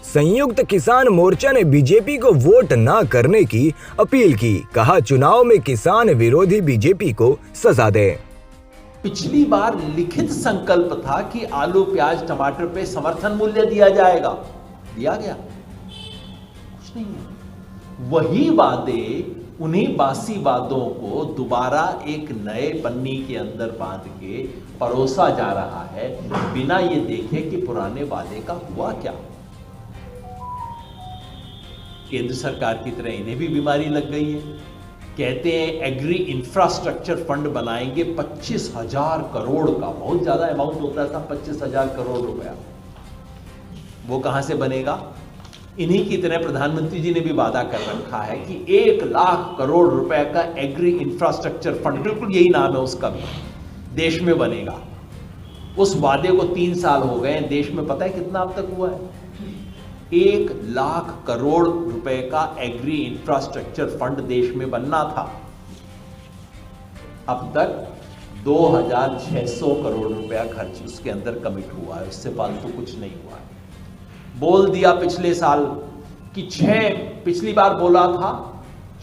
संयुक्त किसान मोर्चा ने बीजेपी को वोट न करने की अपील की। कहा, चुनाव में किसान विरोधी बीजेपी को सजा दे। पिछली बार लिखित संकल्प था कि आलू प्याज टमाटर पे समर्थन मूल्य दिया जाएगा, दिया गया? कुछ नहीं है। वही वादे, उन्हीं बासी वादों को दोबारा एक नए पन्नी के अंदर बांध के परोसा जा रहा है, बिना ये देखे कि पुराने वादे का हुआ क्या। केंद्र सरकार की तरह इन्हें भी बीमारी लग गई है। कहते हैं एग्री इंफ्रास्ट्रक्चर फंड बनाएंगे 25,000 करोड़ का, बहुत ज्यादा अमाउंट होता था 25,000 करोड़ रुपया। वो कहां से बनेगा? इन्हीं की तरह प्रधानमंत्री जी ने भी वादा कर रखा है कि 1 लाख करोड़ रुपए का एग्री इंफ्रास्ट्रक्चर फंड, बिल्कुल यही नाम है उसका भी, देश में बनेगा। उस वादे को 3 साल हो गए, देश में पता है कितना अब तक हुआ है? 1 लाख करोड़ रुपए का एग्री इंफ्रास्ट्रक्चर फंड देश में बनना था। अब तक 2,600 करोड़ रुपया खर्च उसके अंदर कमिट हुआ है, उससे फालतू कुछ नहीं हुआ है। बोल दिया पिछले साल कि 6, पिछली बार बोला था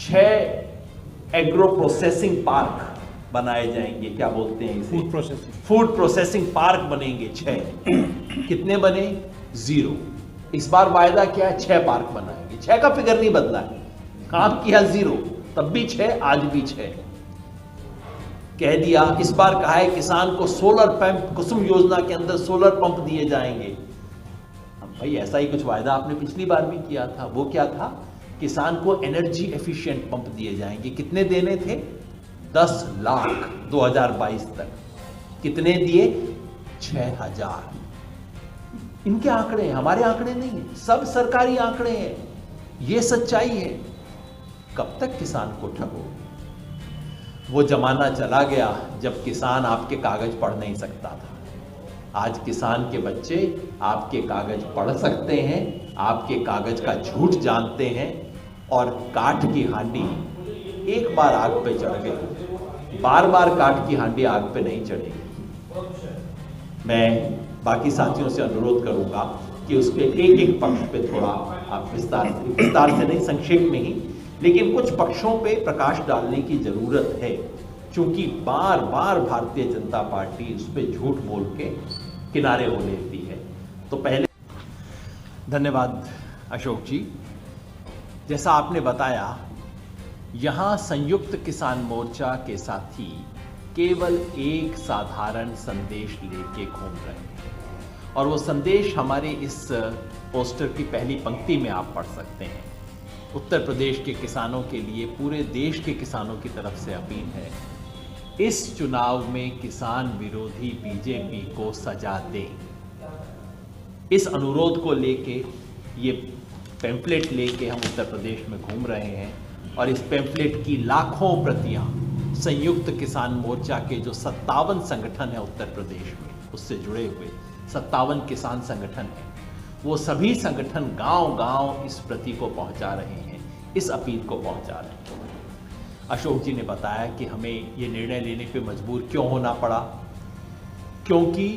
6 एग्रो प्रोसेसिंग पार्क बनाए जाएंगे, क्या बोलते हैं इसे? फूड प्रोसेसिंग पार्क बनेंगे 6। कितने बने? 0। इस बार वायदा किया है 6 पार्क बनाएंगे। 6 का फिगर नहीं बदला है, काम किया 0, तब भी 6, आज भी 6 कह दिया। इस बार कहा है किसान को सोलर पंप, कुसुम योजना के अंदर सोलर पंप दिए जाएंगे। भाई ऐसा ही कुछ वायदा आपने पिछली बार भी किया था। वो क्या था? किसान को एनर्जी एफिशिएंट पंप दिए जाएंगे। कितने देने थे? 10 लाख 2022 तक। कितने दिए? 6,000। इनके आंकड़े हैं, हमारे आंकड़े नहीं है, सब सरकारी आंकड़े हैं। ये सच्चाई है। कब तक किसान को ठगो? वो जमाना चला गया जब किसान आपके कागज पढ़ नहीं सकता था। आज किसान के बच्चे आपके कागज पढ़ सकते हैं, आपके कागज का झूठ जानते हैं, और काठ की हांडी एक बार आग पे चढ़ गई, बार बार काठ की हांडी आग पे नहीं चढ़ेगी। मैं बाकी साथियों से अनुरोध करूंगा कि उसके एक पक्ष पे थोड़ा आप विस्तार से नहीं, संक्षेप में ही, लेकिन कुछ पक्षों पे प्रकाश डालने की जरूरत है, क्योंकि बार बार भारतीय जनता पार्टी उस पर झूठ बोल के किनारे हो लेती है। तो पहले धन्यवाद अशोक जी। जैसा आपने बताया, यहां संयुक्त किसान मोर्चा के साथी केवल एक साधारण संदेश लेके घूम रहे हैं, और वो संदेश हमारे इस पोस्टर की पहली पंक्ति में आप पढ़ सकते हैं। उत्तर प्रदेश के किसानों के लिए पूरे देश के किसानों की तरफ से अपील है, इस चुनाव में किसान विरोधी बीजेपी को सजा दें। इस अनुरोध को लेके ये पैम्फलेट लेके हम उत्तर प्रदेश में घूम रहे हैं, और इस पैम्फलेट की लाखों प्रतियां संयुक्त किसान मोर्चा के जो 57 संगठन है उत्तर प्रदेश में, उससे जुड़े हुए 57 किसान संगठन हैं, वो सभी संगठन गांव-गांव इस प्रति को पहुंचा रहे हैं, इस अपील को पहुंचा रहे हैं। अशोक जी ने बताया कि हमें ये निर्णय लेने पे मजबूर क्यों होना पड़ा, क्योंकि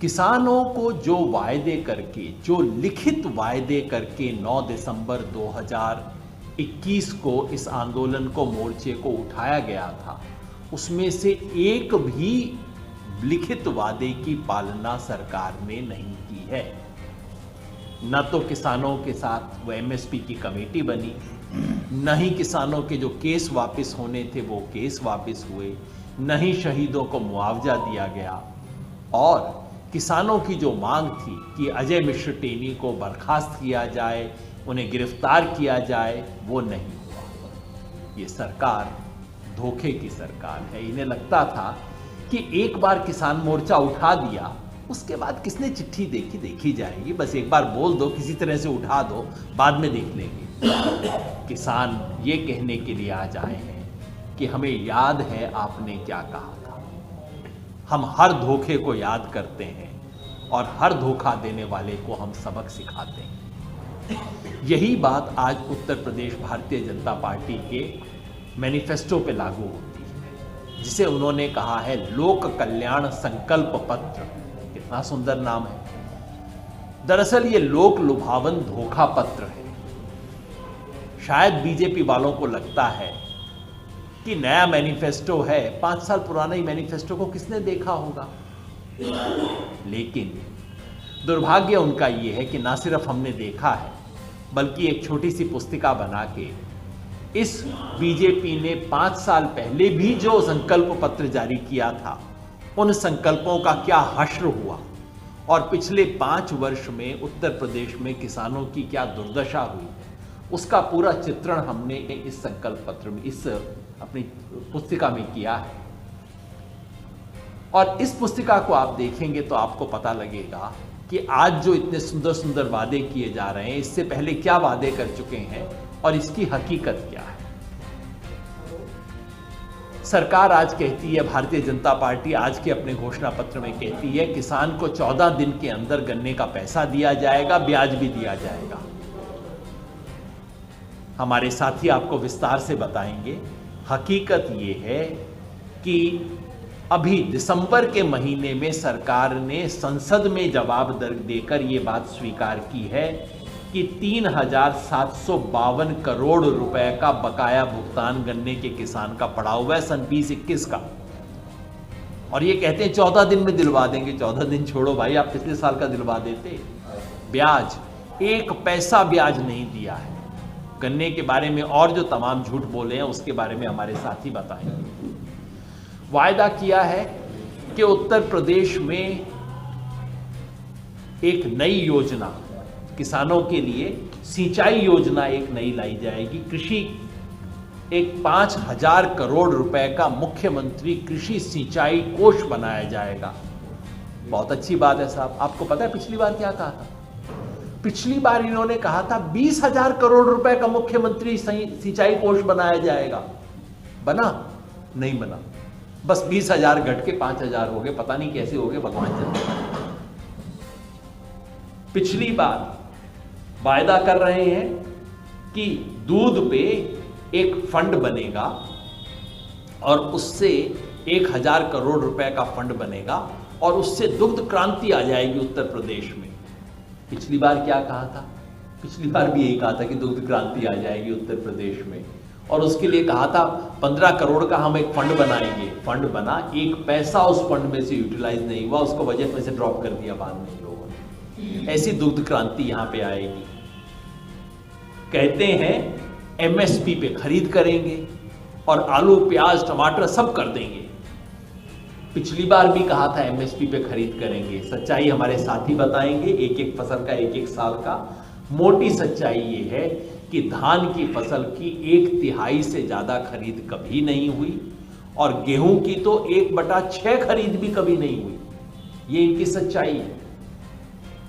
किसानों को जो वायदे करके, जो लिखित वायदे करके 9 दिसंबर 2021 को इस आंदोलन को, मोर्चे को उठाया गया था, उसमें से एक भी लिखित वादे की पालना सरकार ने नहीं की है। न तो किसानों के साथ वो एमएसपी की कमेटी बनी, न ही किसानों के जो केस वापस होने थे वो केस वापस हुए, न ही शहीदों को मुआवजा दिया गया, और किसानों की जो मांग थी कि अजय मिश्र टेनी को बर्खास्त किया जाए, उन्हें गिरफ्तार किया जाए, वो नहीं हुआ। ये सरकार धोखे की सरकार है। इन्हें लगता था कि एक बार किसान मोर्चा उठा दिया, उसके बाद किसने चिट्ठी देखी, देखी जाएगी, बस एक बार बोल दो, किसी तरह से उठा दो, बाद में देख लेंगे। किसान ये कहने के लिए आज आए हैं कि हमें याद है आपने क्या कहा था। हम हर धोखे को याद करते हैं, और हर धोखा देने वाले को हम सबक सिखाते हैं। यही बात आज उत्तर प्रदेश भारतीय जनता पार्टी के मैनिफेस्टो पे लागू होती है, जिसे उन्होंने कहा है लोक कल्याण संकल्प पत्र। कितना सुंदर नाम है। दरअसल ये लोक लुभावन धोखा पत्र है। शायद बीजेपी वालों को लगता है कि नया मैनिफेस्टो है, 5 साल पुराना ही मैनिफेस्टो को किसने देखा होगा। लेकिन दुर्भाग्य उनका ये है कि ना सिर्फ हमने देखा है, बल्कि एक छोटी सी पुस्तिका बना के इस बीजेपी ने 5 साल पहले भी जो संकल्प पत्र जारी किया था, उन संकल्पों का क्या हश्र हुआ और पिछले 5 वर्ष में उत्तर प्रदेश में किसानों की क्या दुर्दशा हुई, उसका पूरा चित्रण हमने इस संकल्प पत्र में, इस अपनी पुस्तिका में किया है। और इस पुस्तिका को आप देखेंगे तो आपको पता लगेगा कि आज जो इतने सुंदर सुंदर वादे किए जा रहे हैं, इससे पहले क्या वादे कर चुके हैं और इसकी हकीकत क्या है। सरकार आज कहती है, भारतीय जनता पार्टी आज के अपने घोषणा पत्र में कहती है, किसान को 14 दिन के अंदर गन्ने का पैसा दिया जाएगा, ब्याज भी दिया जाएगा। हमारे साथी आपको विस्तार से बताएंगे। हकीकत यह है कि अभी दिसंबर के महीने में सरकार ने संसद में जवाब देकर यह बात स्वीकार की है कि 3,752 करोड़ रुपए का बकाया भुगतान गन्ने के किसान का पड़ा हुआ है सन 2021 का। और ये कहते हैं 14 दिन में दिलवा देंगे। 14 दिन छोड़ो भाई, आप पिछले साल का दिलवा देते। ब्याज, 1 पैसा ब्याज नहीं दिया है। गन्ने के बारे में और जो तमाम झूठ बोले हैं उसके बारे में हमारे साथी बताएंगे। वायदा किया है कि उत्तर प्रदेश में एक नई योजना, किसानों के लिए सिंचाई योजना एक नई लाई जाएगी। कृषि, एक 5,000 करोड़ रुपए का मुख्यमंत्री कृषि सिंचाई कोष बनाया जाएगा। बहुत अच्छी बात है साहब। आपको पता है पिछली बार क्या कहा था? पिछली बार इन्होंने कहा था 20,000 करोड़ रुपए का मुख्यमंत्री सिंचाई कोष बनाया जाएगा। बना? नहीं बना। बस 20,000 घट के 5,000 हो गए। पता नहीं कैसे हो गए, भगवान जाने। पिछली बार वायदा कर रहे हैं कि दूध पे एक फंड बनेगा और उससे 1,000 करोड़ रुपए का फंड बनेगा और उससे दुग्ध क्रांति आ जाएगी उत्तर प्रदेश में। पिछली बार क्या कहा था? पिछली बार भी यही कहा था कि दुग्ध क्रांति आ जाएगी उत्तर प्रदेश में, और उसके लिए कहा था 15 करोड़ का हम एक फंड बनाएंगे। फंड बना, 1 पैसा उस फंड में से यूटिलाइज नहीं हुआ, उसको बजट में से ड्रॉप कर दिया बाद में लोगों ने। ऐसी दुग्ध क्रांति यहां पे आएगी। कहते हैं एमएसपी पे खरीद करेंगे और आलू, प्याज, टमाटर सब कर देंगे। पिछली बार भी कहा था एमएसपी पे खरीद करेंगे। सच्चाई हमारे साथी बताएंगे, एक एक फसल का, एक एक साल का। मोटी सच्चाई ये है कि धान की फसल की 1/3 से ज्यादा खरीद कभी नहीं हुई और गेहूं की तो 1/6 खरीद भी कभी नहीं हुई। ये इनकी सच्चाई है।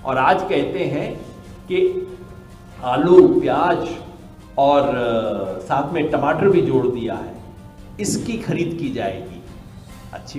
और आज कहते हैं कि आलू, प्याज और साथ में टमाटर भी जोड़ दिया है, इसकी खरीद की जाएगी। अच्छी